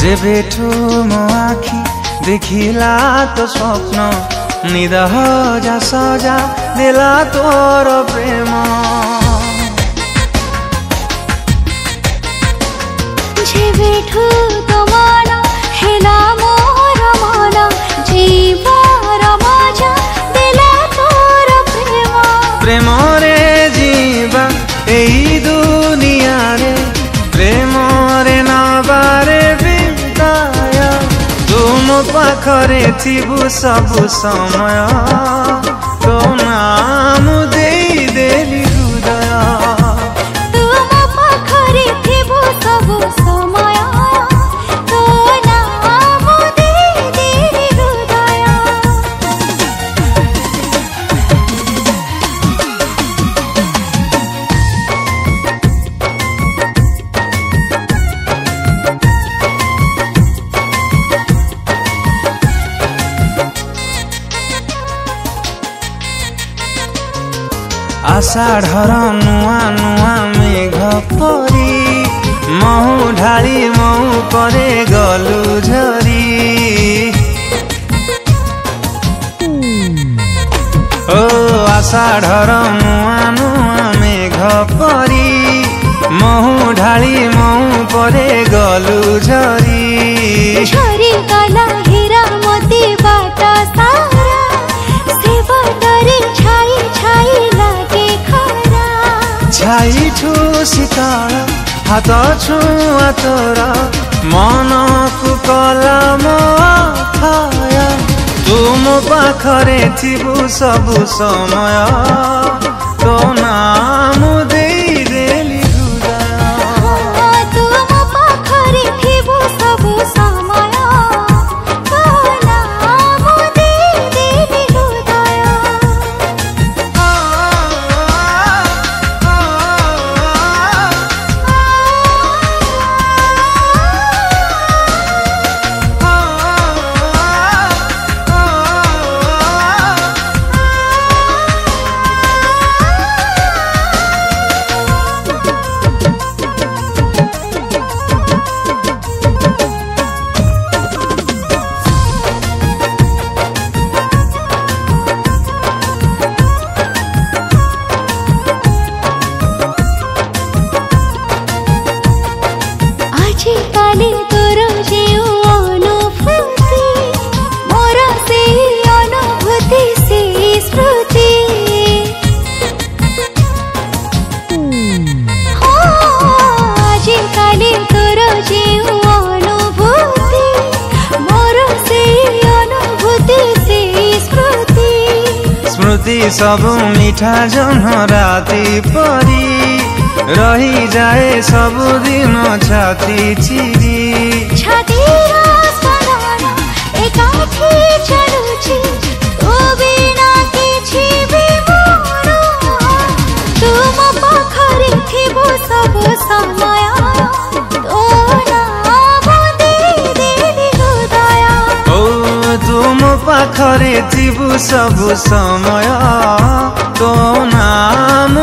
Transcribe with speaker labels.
Speaker 1: जेबेठू मो आखि देखिला तो स्वप्न निद जा सजा देला तोर प्रेम
Speaker 2: जेबेठू तो मन हेला मोर मन जीवर मजा देला तोर प्रेम
Speaker 1: प्रेम रे जीवा एई दुनिया रे प्रेम रे नबारे बिताय तुम पाखरे थिबु सबु समय तो नाम देई देली हृदय
Speaker 2: तुम पाखरे थिबु सबु समय तो नाम देई देली हृदय
Speaker 1: आषाढ़र नुआ नुआ मेघ परी महु ढाली महु करे गलु झरी ओ आषाढ़र नुआ नुआ मेघ परी महु ढाली महु करे गलु झरी
Speaker 2: झरी काला हीरा मोती बाटा सारा से बाटरे छाई छाई लागे खरा
Speaker 1: छाई छु शीतल हाथ छुआ तोर मन को कला मो थाय तुम पाखरे थिबु सबु समय तो नाम देई देली हृदय
Speaker 2: तुम पाखरे थिबु सबु समय तो नाम देई देली हृदय आजिकाली तोर जेउ अनुभूति मोर से अनुभूति से स्मृति आजिकाली तोर जेउ अनुभूति मोर से अनुभूति से स्मृति
Speaker 1: स्मृति सब मीठा जन राति परी रही जाए सब दिन छाती चिरी
Speaker 2: छाती स्मरण एकाठी चलुछि तो बिना किछि भी मोर तुम पाखरे थिबो सब समय तो नाम देई देली हृदय
Speaker 1: ओ तुम पाखरे थिबु सबु समय तो नाम